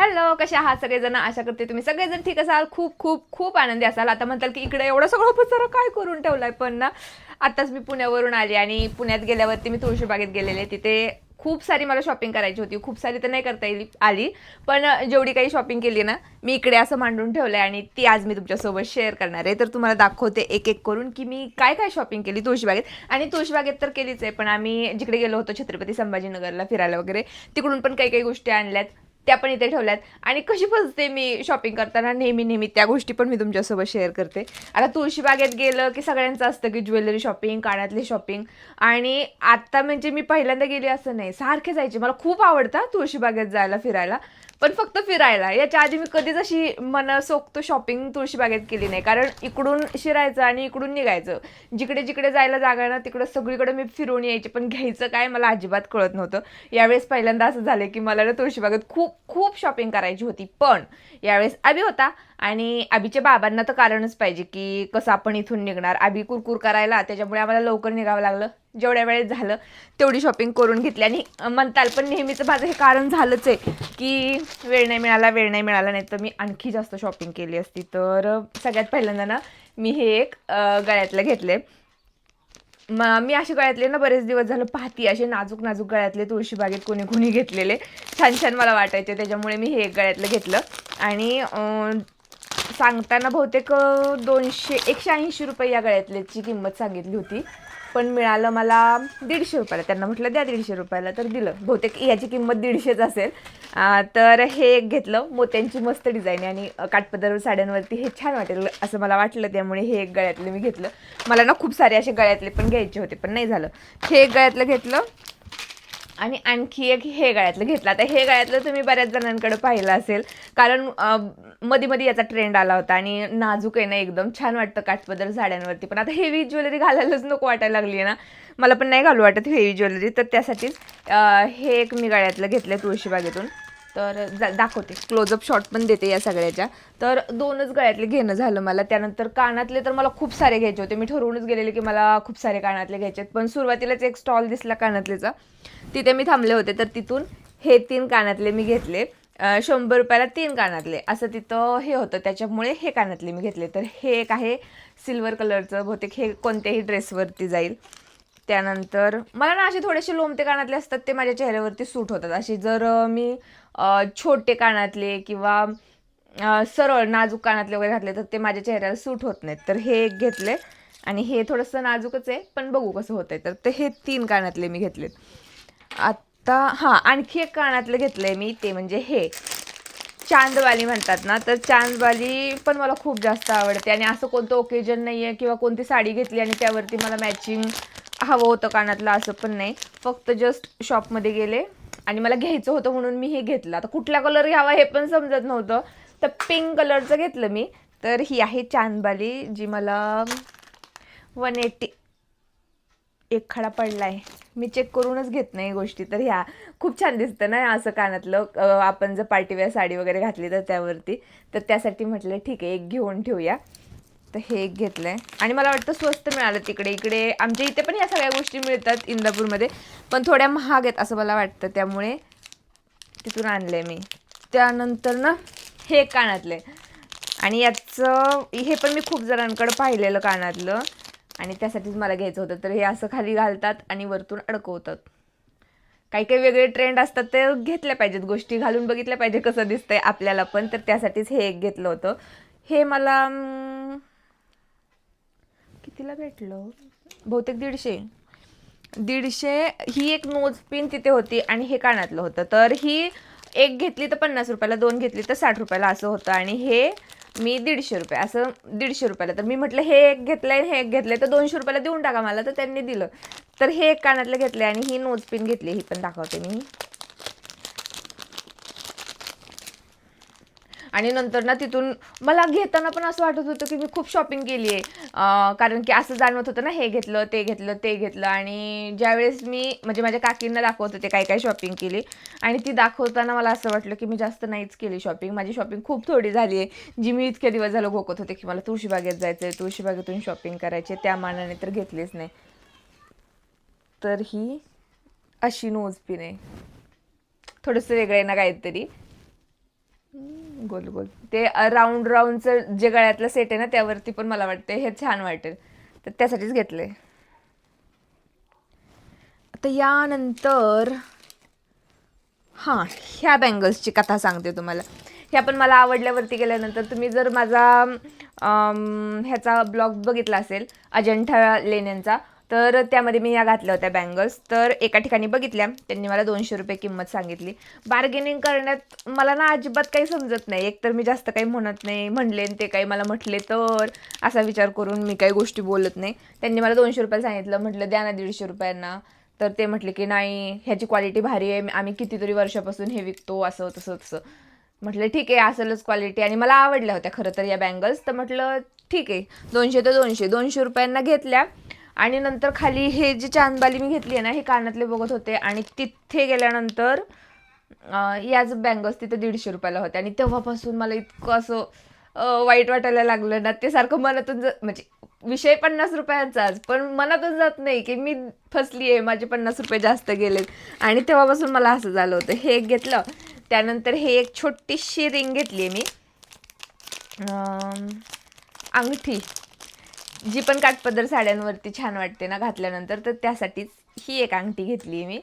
Hello, कसे आहात सगळेजण? आशा करते तुम्ही सगळेजण ठीक असाल, खूप खूप खूप आनंदी असाल. आता म्हणताल की इकडे एवढं सगळं पसारा काय करून ठेवलाय, पण ना आताच मी पुण्यावरून आली आणि पुण्यात गेल्यावरती मी तुळशीबागेत गेलेले. तिथे खूप सारी मला शॉपिंग करायची होती. खूप सारी तर नाही करता येईल आली, पण जेवढी काही शॉपिंग केली ना मी इकडे असं मांडून ठेवलंय आणि ती आज मी तुमच्यासोबत शेअर करणार आहे. तर तुम्हाला दाखवते एक एक करून की मी काय काय शॉपिंग केली तुळशीबागेत. आणि तुळशीबागेत तर केलीच आहे, पण आम्ही जिकडे गेलो होतो छत्रपती संभाजीनगरला फिरायला वगैरे, तिकडून पण काही काही गोष्टी आणल्यात, त्या पण इथे ठेवल्यात. आणि कशी फसते मी शॉपिंग करताना नेहमी नेहमी, त्या गोष्टी पण मी तुमच्यासोबत शेअर करते. आता तुळशीबागेत गेलं की सगळ्यांचं असतं की ज्वेलरी शॉपिंग, कानातली शॉपिंग. आणि आता म्हणजे मी पहिल्यांदा गेली असं नाही, सारखे जायचे. मला खूप आवडतं तुळशीबागेत जायला फिरायला, पण फक्त फिरायला. याच्या आधी मी कधीच अशी मनसोक्त शॉपिंग तुळशीबागेत केली नाही, कारण इकडून शिरायचं आणि इकडून निघायचं. जिकडे जिकडे जायला जागा ना तिकडं सगळीकडे मी फिरून यायचे, पण घ्यायचं काय मला अजिबात कळत नव्हतं. यावेळेस पहिल्यांदा असं झालं की मला ना तुळशीबागेत खूप खूप शॉपिंग करायची होती. पण यावेळेस आबी होता आणि आबीच्या बाबांना तर कारणच पाहिजे की कसं आपण इथून निघणार. आबी कुरकुर करायला, त्याच्यामुळे आम्हाला लवकर निघावं लागलं. जेवढ्या वेळेत झालं तेवढी शॉपिंग करून घेतली. आणि म्हणताल पण नेहमीचं माझं हे कारण झालंच आहे की वेळ नाही मिळाला, वेळ नाही मिळाला, नाही तर मी आणखी जास्त शॉपिंग केली असती. तर सगळ्यात पहिल्यांदा ना मी हे एक गळ्यातलं घेतले. मी असे गळ्यातले ना बरेच दिवस झालं पाहती, असे नाजूक नाजूक गळ्यातले तुळशीबागेत कोणी कोणी घेतलेले, छान छान मला वाटायचे. त्याच्यामुळे मी हे एक गळ्यातलं घेतलं. आणि सांगताना बहुतेक 180 रुपये या गळ्यातल्याची किंमत सांगितली होती, पण मिळालं मला 150 रुपयाला. त्यांना म्हटलं द्या 150 रुपयाला, तर दिलं. बहुतेक याची किंमत 150च असेल. तर हे एक घेतलं. मोत्यांची मस्त डिझाईन आहे आणि काठपदर साड्यांवरती हे छान वाटेल असं मला वाटलं, त्यामुळे हे एक गळ्यातलं मी घेतलं. मला ना खूप सारे असे गळ्यातले पण घ्यायचे होते, पण नाही झालं. हे एक गळ्यातलं घेतलं आणि आणखी एक हे गळ्यातलं घेतलं. आता हे गळ्यातलं तुम्ही बऱ्याच जणांकडे पाहिलं असेल, कारण मध्ये मध्ये याचा ट्रेंड आला होता आणि नाजूक आहे ना, एकदम छान वाटतं काठपदर साड्यांवरती. पण आता हेवी ज्वेलरी घालायलाच नको वाटायला लागली आहे ना, मला पण नाही घालू वाटत हेवी ज्वेलरी. तर त्यासाठीच हे एक मी गळ्यातलं घेतलं तुळशीबागेतून. तर दाखवते, क्लोजअप शॉट पण देते या सगळ्याच्या. तर 2च गळ्यातले घेणं झालं मला. त्यानंतर कानातले तर मला खूप सारे घ्यायचे होते. मी ठरवूनच गेलेले की मला खूप सारे कानातले घ्यायचे आहेत. पण सुरुवातीलाच एक स्टॉल दिसला कानातलेचा, तिथे मी थांबले होते. तर तिथून हे 3 कानातले मी घेतले. 100 रुपयाला 3 कानातले असं तिथं हे होतं, त्याच्यामुळे हे कानातले मी घेतले. तर हे एक आहे सिल्वर कलरचं, बहुतेक हे कोणत्याही ड्रेसवरती जाईल. त्यानंतर मला ना असे थोडेसे लोंबते कानातले असतात, ते माझ्या चेहऱ्यावरती सूट होतात. असे जर मी छोटे कानातले किंवा सरळ नाजूक कानातले वगैरे घातले तर ते माझ्या चेहऱ्याला सूट होत नाहीत. तर हे एक घेतले आणि हे थोडंसं नाजूकच आहे, पण बघू कसं होतंय. तर ते हे 3 कानातले मी घेतलेत. आता हां, आणखी एक कानातलं घेतलंय मी, ते म्हणजे हे चांदवाली म्हणतात ना, तर चांदवाली पण मला खूप जास्त आवडते. आणि असं कोणतं ओकेजन नाही आहे किंवा कोणती साडी घेतली आणि त्यावरती मला मॅचिंग हवं होतं कानातलं, असं पण नाही. फक्त जस्ट शॉपमध्ये गेले आणि मला घ्यायचं होतं म्हणून मी हे घेतलं. आता कुठला कलर घ्यावा हे पण समजत नव्हतं, तर पिंक कलरचं घेतलं मी. तर ही आहे चांदबाली, जी मला 180, एक खडा पडलाय. मी चेक करूनच घेत नाही गोष्टी. तर ह्या खूप छान दिसतं ना असं कानातलं, आपण जर पार्टीवेअर साडी वगैरे घातली तर त्यावरती. तर त्यासाठी म्हटलं ठीक आहे, एक घेऊन ठेवूया. तर हे एक घेतलंय आणि मला वाटतं स्वस्त मिळालं तिकडे. इकडे आमच्या इथे पण या सगळ्या गोष्टी मिळतात इंदापूरमध्ये, पण थोड्या महाग आहेत असं मला वाटतं, त्यामुळे तिथून आणले मी. त्यानंतर ना हे एक कानातले, आणि याचं हे पण मी खूप जणांकडे पाहिलेलं कानातलं आणि त्यासाठीच मला घ्यायचं होतं. तर हे असं खाली घालतात आणि वरतून अडकवतात. काही काही वेगळे ट्रेंड असतात, ते घेतल्या पाहिजेत, गोष्टी घालून बघितल्या पाहिजे कसं दिसतंय आपल्याला पण. तर त्यासाठीच हे एक घेतलं होतं. हे मला कितीला भेटलं, बहुतेक 150. ही एक नोज पिन तिथे होती आणि हे कानातलं होतं. तर ही एक घेतली तर 50 रुपयाला, 2 घेतली तर 60 रुपयाला असं होतं. आणि हे मी 150 रुपये, असं 150 रुपयाला. तर मी म्हटलं हे एक घेतलंय, हे एक घेतलंय, तर 200 रुपयाला देऊन टाका मला. तर त्यांनी दिलं. तर हे एक कानातलं घेतले आणि ही नोज पिन घेतली, ही पण दाखवते मी. आणि नंतर ना तिथून मला घेताना पण असं वाटत होतं की मी खूप शॉपिंग केली आहे, कारण की असं जाणवत होतं ना, हे घेतलं, ते घेतलं, ते घेतलं. आणि ज्यावेळेस मी म्हणजे माझ्या काकींना दाखवत होते काय काय शॉपिंग केली, आणि ती दाखवताना मला असं वाटलं की मी जास्त नाहीच केली शॉपिंग, माझी शॉपिंग खूप थोडी झाली आहे. जी मी इतके दिवस झालं घोकत होते की मला तुळशीबागेत जायचं आहे, तुळशीबागेतून शॉपिंग करायची, त्या मानाने तर घेतलीच नाही. तर ही अशी नोज पिन आहे, थोडंसं वेगळं आहे ना काहीतरी. गोल गोल ते राऊंड राऊंडचं जे गळ्यातलं सेट आहे ना त्यावरती पण मला वाटते हे छान वाटेल, तर त्यासाठीच घेतले. आता यानंतर हां, ह्या बँगल्सची कथा सांगते तुम्हाला. ह्या पण मला आवडल्यावरती गेल्यानंतर तुम्ही जर माझा ह्याचा ब्लॉग बघितला असेल अजंठा लेण्यांचा, तर त्यामध्ये मी या घातल्या होत्या बँगल्स. तर एका ठिकाणी बघितल्या, त्यांनी मला 200 रुपये किंमत सांगितली. बार्गेनिंग करण्यात मला ना अजिबात काही समजत नाही. एकतर मी जास्त काही म्हणत नाही, म्हणले ते काही मला म्हटले तर असा विचार करून मी काही गोष्टी बोलत नाही. त्यांनी मला 200 रुपयाला सांगितलं, म्हटलं द्या ना 150 रुपयांना. तर ते म्हटले की नाही ह्याची क्वालिटी भारी आहे, आम्ही कितीतरी वर्षापासून हे विकतो, असं तसं तसं. म्हटलं ठीक आहे असेलच क्वालिटी, आणि मला आवडल्या होत्या खरं तर या बँगल्स. तर म्हटलं ठीक आहे 200 तर 200 रुपयांना घेतल्या. आणि नंतर खाली हे जे चांदबाली मी घेतली आहे ना, हे कानातले बघत होते आणि तिथे गेल्यानंतर याच बँगल्स तिथे 150 रुपयाला होत्या. आणि तेव्हापासून मला इतकं असं वाईट वाटायला लागलं ना, ते सारखं मनातून म्हणजे विषय 50 रुपयांचाच, पण मनातून जात नाही की मी फसली आहे, माझे 50 रुपये जास्त गेलेत. आणि तेव्हापासून मला असं झालं होतं. हे एक घेतलं. त्यानंतर हे एक छोटीशी रिंग घेतली आहे मी, अंगठी, जी पण काठपदर साड्यांवरती छान वाटते ना घातल्यानंतर, तर त्यासाठीच ही एक अंगठी घेतली आहे मी.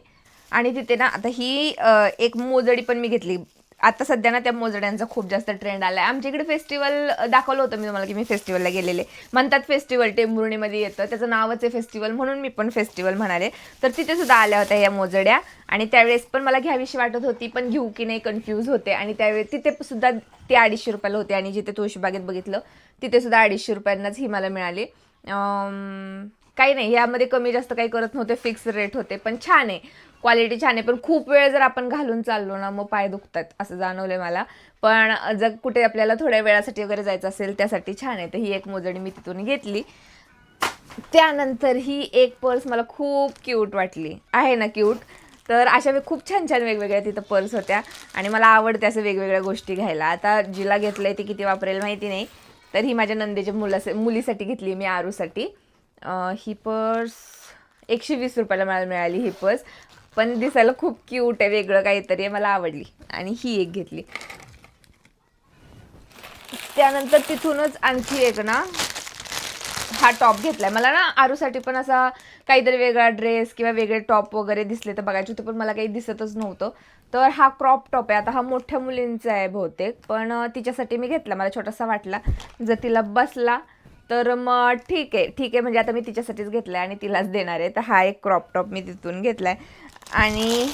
आणि तिथे ना आता ही एक मोजडी पण मी घेतली. आता सध्या ना त्या मोजड्यांचा खूप जास्त ट्रेंड आला आहे. आमच्या इकडे फेस्टिवल दाखवलं होतं मी तुम्हाला की मी फेस्टिवलला गेलेले. म्हणतात फेस्टिवल टेंभुर्णीमध्ये येतं, त्याचं नावच आहे फेस्टिवल, म्हणून मी पण फेस्टिवल म्हणाले. तर तिथे सुद्धा आल्या होत्या या मोजड्या, आणि त्यावेळेस पण मला घ्यावीशी वाटत होती, पण घेऊ की नाही कन्फ्यूज होते. आणि त्यावेळेस तिथे सुद्धा ते 250 रुपयाला होते, आणि जिथे तुळशीबागेत बघितलं तिथे सुद्धा 250 रुपयांनाच ही मला मिळाली. काही नाही, यामध्ये कमी जास्त काही करत नव्हते, फिक्स रेट होते. पण छान आहे, क्वालिटी छान आहे. पण खूप वेळ जर आपण घालून चाललो ना मग पाय दुखतात असं जाणवलंय मला. पण जर कुठे आपल्याला थोड्या वेळासाठी वगैरे जायचं असेल त्यासाठी छान आहे. तर ही एक मोजडी मी तिथून घेतली. त्यानंतर ही एक पर्स मला खूप क्यूट वाटली, आहे ना क्यूट. तर अशा खूप छान छान वेगवेगळ्या तिथं पर्स होत्या, आणि मला आवडते असं वेगवेगळ्या गोष्टी घ्यायला. आता जिला घेतलंय ती किती वापरेल माहिती नाही. तर ही माझ्या नंदेच्या मुलीसाठी घेतली मी, आरूसाठी. ही पर्स 120 रुपयाला मला मिळाली ही पर्स, पण दिसायला खूप क्यूट आहे, वेगळं काहीतरी आहे, मला आवडली. आणि ही एक घेतली. त्यानंतर तिथूनच आणखी एक ना हा टॉप घेतलाय. मला ना आरूसाठी पण असा काहीतरी वेगळा ड्रेस किंवा वेगळे टॉप वगैरे दिसले तर बघायचे होते, पण मला काही दिसतच नव्हतं. तर हा क्रॉप टॉप आहे. आता हा मोठ्या मुलींचा आहे बहुतेक, पण तिच्यासाठी मी घेतला, मला छोटासा वाटला. जर तिला बसला तर मग ठीक आहे म्हणजे आता मी तिच्यासाठीच घेतला आहे आणि तिलाच देणार आहे. तर हा एक क्रॉप टॉप मी तिथून घेतला आहे. आणि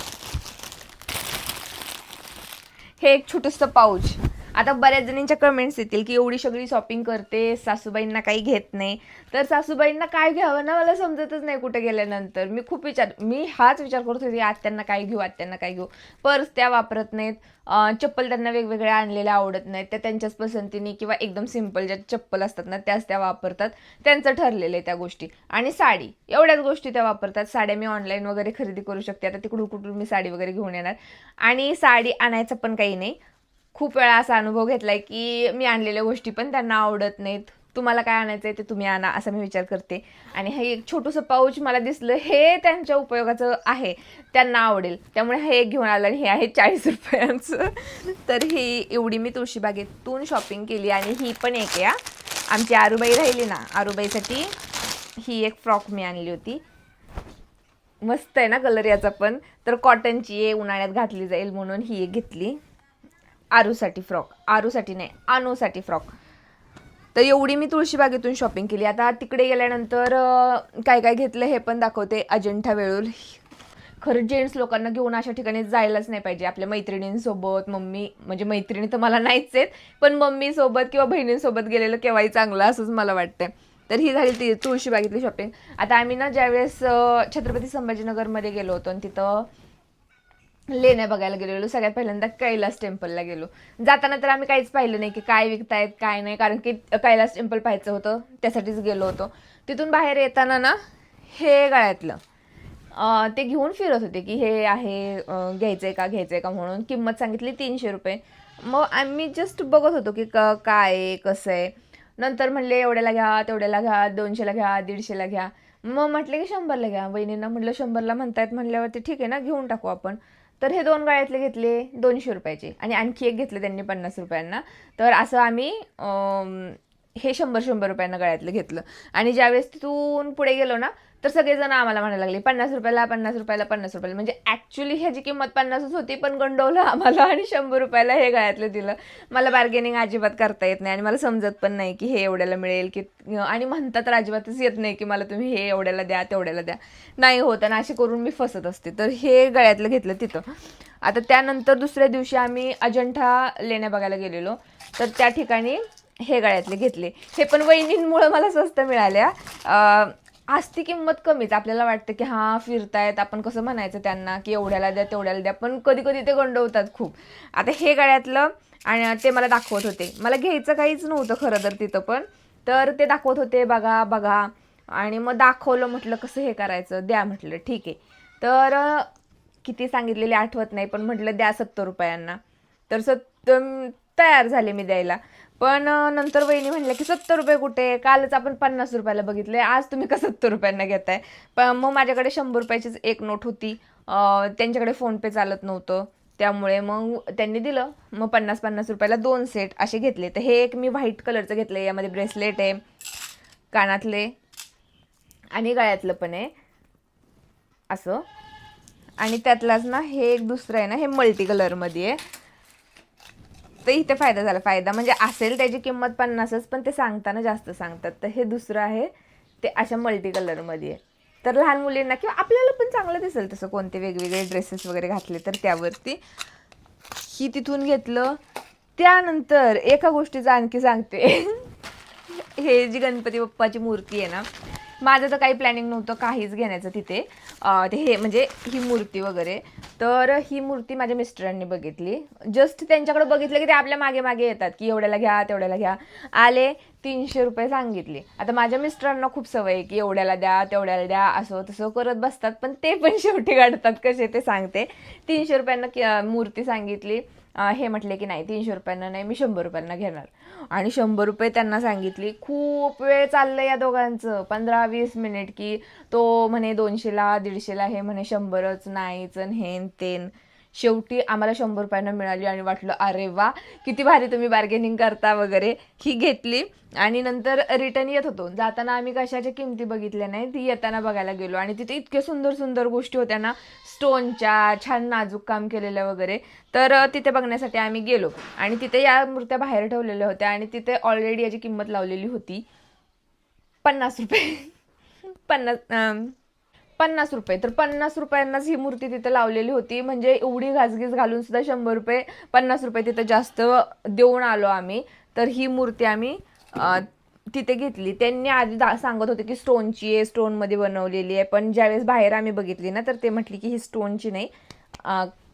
हे एक छोटंसं पाऊच. आता बऱ्याच जणींच्या कमेंट्स येतील की एवढी सगळी शॉपिंग करते, सासूबाईंना काही घेत नाही. तर सासूबाईंना काय घ्यावं ना मला समजतच नाही कुठे गेल्यानंतर. मी हाच विचार करत होते आत्यांना काय घेऊ, आत्यांना काय घेऊ. पर्स त्या वापरत नाहीत, चप्पल त्यांना वेगवेगळ्या आणलेल्या आवडत नाहीत, त्या त्यांच्याच पसंतीने किंवा एकदम सिम्पल ज्या चप्पल असतात ना त्याच त्या वापरतात, त्यांचं ठरलेलं आहे त्या गोष्टी. आणि साडी, एवढ्याच गोष्टी त्या वापरतात. साड्या मी ऑनलाईन वगैरे खरेदी करू शकते, आता तिकडून कुठून मी साडी वगैरे घेऊन येणार. आणि साडी आणायचं पण काही नाही. खूप वेळा असा अनुभव घेतलाय की मी आणलेल्या गोष्टी पण त्यांना आवडत नाहीत. तुम्हाला काय आणायचं आहे ते तुम्ही आणा असा मी विचार करते. आणि हे एक छोटंसं पाऊच मला दिसलं, हे त्यांच्या उपयोगाचं आहे, त्यांना आवडेल, त्यामुळे हे एक घेऊन आलं. आणि हे आहे 40 रुपयांचं. तर ही एवढी मी तुळशीबागेतून शॉपिंग केली. आणि ही पण एक आहे, आमची आरूबाई राहिली ना, आरूबाईसाठी ही एक फ्रॉक मी आणली होती. मस्त आहे ना कलर याचा पण. तर कॉटनची आहे, उन्हाळ्यात घातली जाईल म्हणून ही एक घेतली. आरूसाठी फ्रॉक, आरूसाठी नाही अनुसाठी फ्रॉक. तर एवढी मी तुळशीबागेतून शॉपिंग केली. आता तिकडे गेल्यानंतर काय काय घेतलं हे पण दाखवते. अजंठा वेळूर, खरं जेंट्स लोकांना घेऊन अशा ठिकाणी जायलाच नाही पाहिजे. आपल्या मैत्रिणींसोबत, मम्मी म्हणजे मैत्रिणी तर मला नाहीच आहेत, पण मम्मीसोबत किंवा बहिणींसोबत गेलेलं केव्हाही चांगलं असंच मला वाटतं. तर ही झाली ती तुळशीबागेतली शॉपिंग. आता आम्ही ना ज्यावेळेस छत्रपती संभाजीनगरमध्ये गेलो होतो आणि तिथं लेण्या बघायला गेलेलो, सगळ्यात पहिल्यांदा कैलास टेम्पलला गेलो. जाताना तर आम्ही काहीच पाहिलं नाही की काय विकतायत काय नाही, कारण की कैलास टेम्पल पाहायचं होतं त्यासाठीच गेलो होतो. तिथून बाहेर येताना ना हे गळ्यातलं ते घेऊन फिरत होते की हे आहे, घ्यायचंय का म्हणून. किंमत सांगितली 300 रुपये. मग आम्ही जस्ट बघत होतो की काय आहे कसं आहे. नंतर म्हणले एवढ्याला घ्या, तेवढ्याला घ्या, 200ला घ्या, 150ला घ्या. मग म्हटले की 100ला घ्या. बहिणींना म्हटलं 100ला म्हणतायत म्हणल्यावरती ठीक आहे ना, घेऊन टाकू आपण. तर हे 2 गळ्यातले घेतले 200 रुपयाचे आणि आणखी एक घेतलं त्यांनी 50 रुपयांना. तर असं आम्ही हे 100 रुपयांना गळ्यातलं घेतलं. आणि ज्यावेळेस तिथून पुढे गेलो ना, तर सगळेजण आम्हाला म्हणायला लागले 50 रुपयाला 50 रुपयाला 50 रुपयाला. म्हणजे ॲक्च्युली ह्याची किंमत 50च होती, पण गंडवलं आम्हाला आणि 100 रुपयाला हे गळ्यातलं दिलं. मला बार्गेनिंग अजिबात करता येत नाही आणि मला समजत पण नाही की हे एवढ्याला मिळेल की, आणि म्हणता तर अजिबातच येत नाही की मला तुम्ही हे एवढ्याला द्या तेवढ्याला द्या, नाही होत आणि असे करून मी फसत असते. तर हे गळ्यातलं घेतलं तिथं. आता त्यानंतर दुसऱ्या दिवशी आम्ही अजंठा लेण्या बघायला गेलेलो. तर त्या ठिकाणी हे गळ्यातले घेतले. हे पण वहिनींमुळं मला स्वस्त मिळाल्या. असती किंमत कमीच, आपल्याला वाटतं की हां फिरतायत, आपण कसं म्हणायचं त्यांना की एवढ्याला द्या तेवढ्याला द्या, पण कधी कधी ते गंडवतात खूप. आता हे गळ्यातलं आणि ते मला दाखवत होते, मला घ्यायचं काहीच नव्हतं खरं तर तिथं पण. तर ते दाखवत होते बघा बघा, आणि मग दाखवलं, म्हटलं कसं हे करायचं, द्या म्हटलं ठीक आहे. तर किती सांगितलेले आठवत नाही, पण म्हटलं द्या 70 रुपयांना. तर तयार झाले मी द्यायला. पण नंतर वहिनी म्हणल्या की 70 रुपये कुठे, कालच आपण 50 रुपयाला बघितले, आज तुम्ही का 70 रुपयांना घेताय. पण मग माझ्याकडे 100 रुपयाचीच एक नोट होती, त्यांच्याकडे फोनपे चालत नव्हतं, त्यामुळे मग त्यांनी दिलं. मग 50 रुपयाला 2 सेट असे घेतले. तर हे एक मी व्हाईट कलरचं घेतलं, यामध्ये ब्रेसलेट आहे, कानातले आणि गळ्यातलं पण आहे असं. आणि त्यातलाच ना हे एक दुसरं आहे ना, हे मल्टी कलरमध्ये आहे. तर इथे फायदा झाला. फायदा म्हणजे असेल त्याची किंमत 50च, पण ते सांगताना जास्त सांगतात. तर हे दुसरं आहे, ते अशा मल्टी कलरमध्ये आहे. तर लहान मुलींना किंवा आपल्याला पण चांगलं दिसेल तसं, कोणते वेगवेगळे ड्रेसेस वगैरे घातले तर त्यावरती. ही तिथून घेतलं. त्यानंतर एका गोष्टीचं आणखी सांगते. हे जी गणपती बाप्पाची मूर्ती आहे ना, माझं तर काही प्लॅनिंग नव्हतं काहीच घेण्याचं तिथे. ते हे म्हणजे ही मूर्ती वगैरे. तर ही मूर्ती माझ्या मिस्टरांनी बघितली. जस्ट त्यांच्याकडे बघितलं की ते आपल्या मागे मागे येतात की एवढ्याला घ्या तेवढ्याला घ्या. आले 300 रुपये सांगितले. आता माझ्या मिस्टरांना खूप सवय आहे की एवढ्याला द्या तेवढ्याला द्या असं तसं करत बसतात, पण ते पण शेवटी काढतात कसे ते सांगते. 300 रुपयांना मूर्ती सांगितली. हे म्हटले की नाही 300 रुपयांना नाही, मी 100 रुपयांना घेणार. आणि 100 रुपये त्यांना सांगितली. खूप वेळ चाललं या दोघांचं, 15-20 मिनिट, की तो म्हणे 200ला 150ला, हे म्हणे 100च नाहीच हेन तेन. शेवटी आम्हाला 100 रुपयांना मिळाली आणि वाटलं अरे वा किती भारी तुम्ही बार्गेनिंग करता वगैरे. ही घेतली आणि नंतर रिटर्न येत होतो. जाताना आम्ही कशाच्या किमती बघितल्या नाही, ती येताना बघायला गेलो आणि तिथे इतके सुंदर सुंदर गोष्टी होत्या ना, स्टोनच्या, छान नाजूक काम केलेल्या वगैरे. तर तिथे बघण्यासाठी आम्ही गेलो आणि तिथे या मूर्त्या बाहेर ठेवलेल्या होत्या आणि तिथे ऑलरेडी याची किंमत लावलेली होती 50 रुपये. 50 रुपये. तर 50 रुपयांनाच ही मूर्ती तिथे लावलेली होती. म्हणजे एवढी घासगीस घालून सुद्धा 100 रुपये 50 रुपये तिथे जास्त देऊन आलो आम्ही. तर ही मूर्ती आम्ही तिथे घेतली. त्यांनी आधी सांगत होते की स्टोनची आहे, स्टोनमध्ये बनवलेली आहे, पण ज्यावेळेस बाहेर आम्ही बघितली ना, तर ते म्हटली की ही स्टोनची नाही,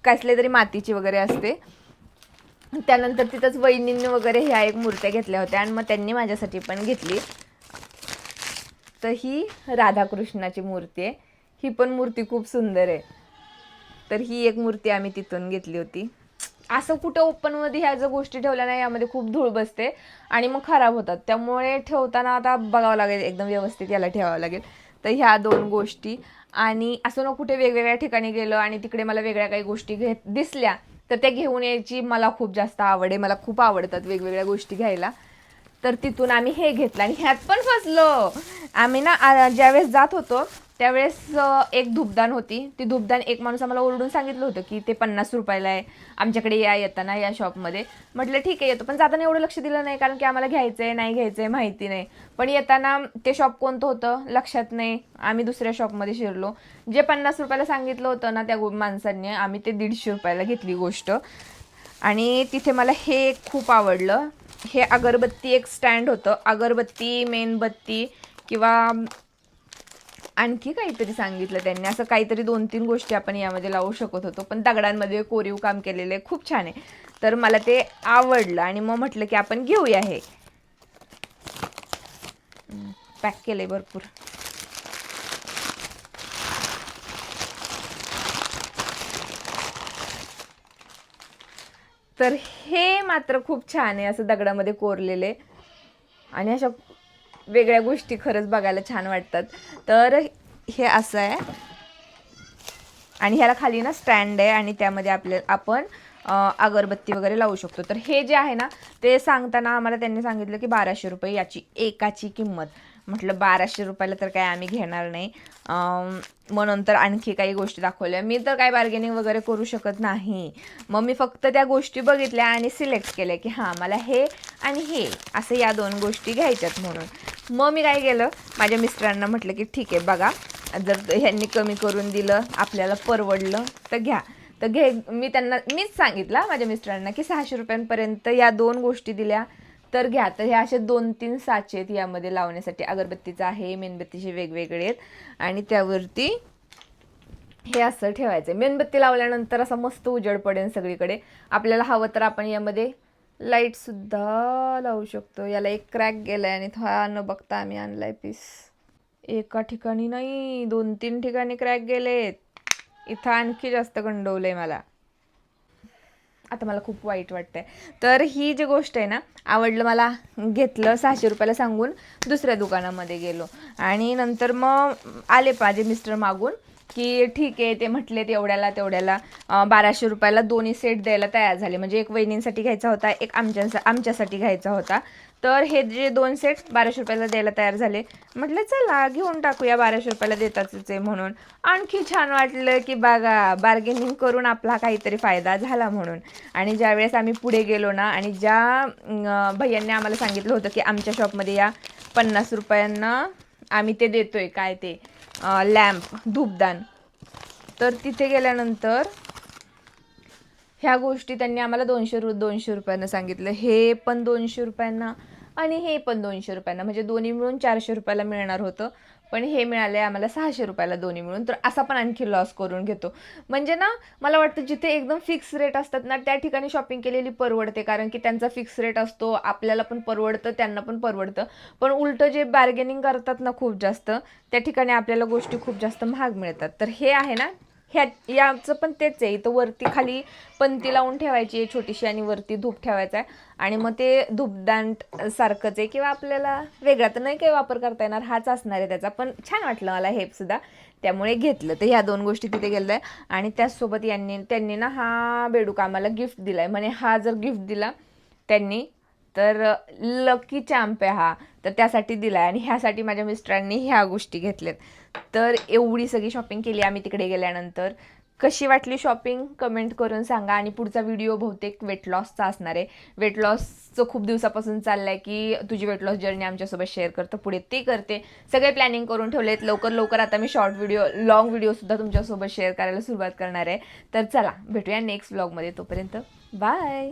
कसले तरी मातीची वगैरे असते. त्यानंतर तिथंच वहिनींनी वगैरे ह्या एक मूर्त्या घेतल्या होत्या आणि मग त्यांनी माझ्यासाठी पण घेतली. तर ही राधाकृष्णाची मूर्ती आहे. ही पण मूर्ती खूप सुंदर आहे. तर ही एक मूर्ती आम्ही तिथून घेतली होती. असं कुठं ओपनमध्ये ह्या जर गोष्टी ठेवल्या नाही, यामध्ये खूप धूळ बसते आणि मग खराब होतात. त्यामुळे ठेवताना आता बघावं लागेल, एकदम व्यवस्थित याला ठेवावं लागेल. तर ह्या 2 गोष्टी. आणि असं ना कुठे वेगवेगळ्या ठिकाणी गेलं आणि तिकडे मला वेगळ्या काही गोष्टी दिसल्या तर त्या घेऊन यायची मला खूप जास्त आवड आहे. मला खूप आवडतात वेगवेगळ्या गोष्टी घ्यायला. तर तिथून आम्ही हे घेतलं आणि ह्यात पण फसलो आम्ही ना. ज्यावेळेस जात होतो त्यावेळेस एक धूपदान होती. ती धूपदान एक माणूस आम्हाला ओरडून सांगितलं होतं की ते 50 रुपयाला आहे, आमच्याकडे या येताना या शॉपमध्ये. म्हटलं ठीक आहे येतो, पण जाताना एवढं लक्ष दिलं नाही कारण की आम्हाला घ्यायचं आहे नाही घ्यायचं आहे माहिती नाही. पण येताना ते शॉप कोणतं होतं लक्षात नाही, आम्ही दुसऱ्या शॉपमध्ये शिरलो. जे 50 रुपयाला सांगितलं होतं ना त्या माणसांनी, आम्ही ते 150 रुपयाला घेतली गोष्ट. आणि तिथे मला हे खूप आवडलं. हे अगरबत्ती एक स्टँड होतं, अगरबत्ती, मेणबत्ती किंवा आणखी काहीतरी सांगितलं त्यांनी, असं काहीतरी 2-3 गोष्टी आपण यामध्ये लावू शकत होतो. पण दगडांमध्ये कोरीव काम केलेलं आहे, खूप छान आहे. तर मला ते आवडलं आणि मग म्हटलं की आपण घेऊया. हे पॅक केलंय भरपूर. तर हे मात्र खूप छान आहे, असं दगडामध्ये कोरलेले आणि अशा वेगळ्या गोष्टी खरंच बघायला छान वाटतात. तर हे असं आहे. आणि ह्याला खाली ना स्टँड आहे आणि त्यामध्ये आपण अगरबत्ती वगैरे लावू शकतो. तर हे जे आहे ना ते सांगताना आम्हाला त्यांनी सांगितलं की 1200 रुपये याची एकाची किंमत. म्हटलं 1200 रुपयाला तर काय आम्ही घेणार नाही. म्हणून तर आणखी काही गोष्टी दाखवल्या. मी तर काय बार्गेनिंग वगैरे करू शकत नाही. मग मी फक्त त्या गोष्टी बघितल्या आणि सिलेक्ट केल्या की हां मला हे आणि हे असं या 2 गोष्टी घ्यायच्यात म्हणून. मग मी काय केलं, माझ्या मिस्टरांना म्हटलं की ठीक आहे बघा, जर ह्यांनी कमी करून दिलं आपल्याला परवडलं तर घ्या. तर मीच सांगितलं माझ्या मिस्टरांना की 600 रुपयांपर्यंत या 2 गोष्टी दिल्या तर घ्या. तर हे असे 2-3 साचे आहेत यामध्ये लावण्यासाठी. अगरबत्तीचं आहे, मेणबत्तीचे वेगवेगळे आहेत आणि त्यावरती हे असं ठेवायचं. मेणबत्ती लावल्यानंतर असा मस्त उजेड पडेल सगळीकडे. आपल्याला हवं तर आपण यामध्ये लाईटसुद्धा लावू शकतो. याला एक क्रॅक गेलाय आणि हा न बघता आम्ही आणलाय पीस. एका ठिकाणी नाही 2-3 ठिकाणी क्रॅक गेलेत. इथं आणखी जास्त गंडवलंय मला. आता मला खूप वाईट वाटतंय. तर ही जी गोष्ट आहे ना आवडलं मला, घेतलं. 600 रुपयाला सांगून दुसऱ्या दुकानामध्ये गेलो आणि नंतर मग आले माझे मिस्टर मागून की ठीक आहे. ते म्हटले तेवढ्याला 1200 रुपयाला दोन्ही सेट द्यायला तयार झाले. म्हणजे एक वहिनींसाठी घ्यायचा होता, एक आमच्यासाठी घ्यायचा होता. तर हे जे 2 सेट 1200 रुपयाला द्यायला तयार झाले. म्हटलं चला घेऊन टाकूया, 1200 रुपयाला देताच आहे म्हणून. आणखी छान वाटलं की बघा बार्गेनिंग करून आपला काहीतरी फायदा झाला म्हणून. आणि ज्यावेळेस आम्ही पुढे गेलो ना आणि ज्या भैयांनी आम्हाला सांगितलं होतं की आमच्या शॉपमध्ये या 50 रुपयांना आम्ही ते देतोय काय ते लॅम्प धूपदान, तर तिथे गेल्यानंतर ह्या गोष्टी त्यांनी आम्हाला 200 रुपयांना सांगितलं. हे पण 200 रुपयांना आणि हे पण 200 रुपयांना, म्हणजे दोन्ही मिळून 400 रुपयाला मिळणार होतं. पण हे मिळाले आम्हाला 600 रुपयाला दोन्ही मिळून. तर असा पण आणखी लॉस करून घेतो. म्हणजे ना मला वाटतं जिथे एकदम फिक्स रेट असतात ना त्या ठिकाणी शॉपिंग केलेली परवडते. कारण की त्यांचा फिक्स रेट असतो, आपल्याला पण परवडतं, त्यांना पण परवडतं. पण उलटं जे बार्गेनिंग करतात ना खूप जास्त, त्या ठिकाणी आपल्याला गोष्टी खूप जास्त महाग मिळतात. तर हे आहे ना याचं पण तेच आहे. इथं वरती खाली पंती लावून ठेवायची आहे छोटीशी आणि वरती धूप ठेवायचा आहे आणि मग ते धूपदान सारखंच आहे किंवा आपल्याला वेगळा तर नाही काही वापर करता येणार, हाच असणार आहे त्याचा. पण छान वाटलं मला हे सुद्धा, त्यामुळे घेतलं. तर ह्या 2 गोष्टी तिथे गेल्या आणि त्याचसोबत त्यांनी ना हा बेडूक आम्हाला गिफ्ट दिलाय. म्हणे हा जर गिफ्ट दिला त्यांनी तर लकी चॅम्प आहे हा, तर त्यासाठी दिलाय. आणि ह्यासाठी माझ्या मिस्टरांनी ह्या गोष्टी घेतल्यात. तर एवढी सगळी शॉपिंग केली आम्ही तिकडे गेल्यानंतर. कशी वाटली शॉपिंग कमेंट करून सांगा. आणि पुढचा व्हिडिओ बहुतेक वेट लॉसचा असणार आहे. वेट लॉसचं खूप दिवसापासून चाललंय की तुझी वेट लॉस जर्नी आमच्यासोबत शेअर करतो, पुढे ते करते. सगळे प्लॅनिंग करून ठेवलेत. लवकर आता मी लॉंग व्हिडिओसुद्धा तुमच्यासोबत शेअर करायला सुरुवात करणार आहे. तर चला भेटूया नेक्स्ट व्लॉगमध्ये. तोपर्यंत बाय.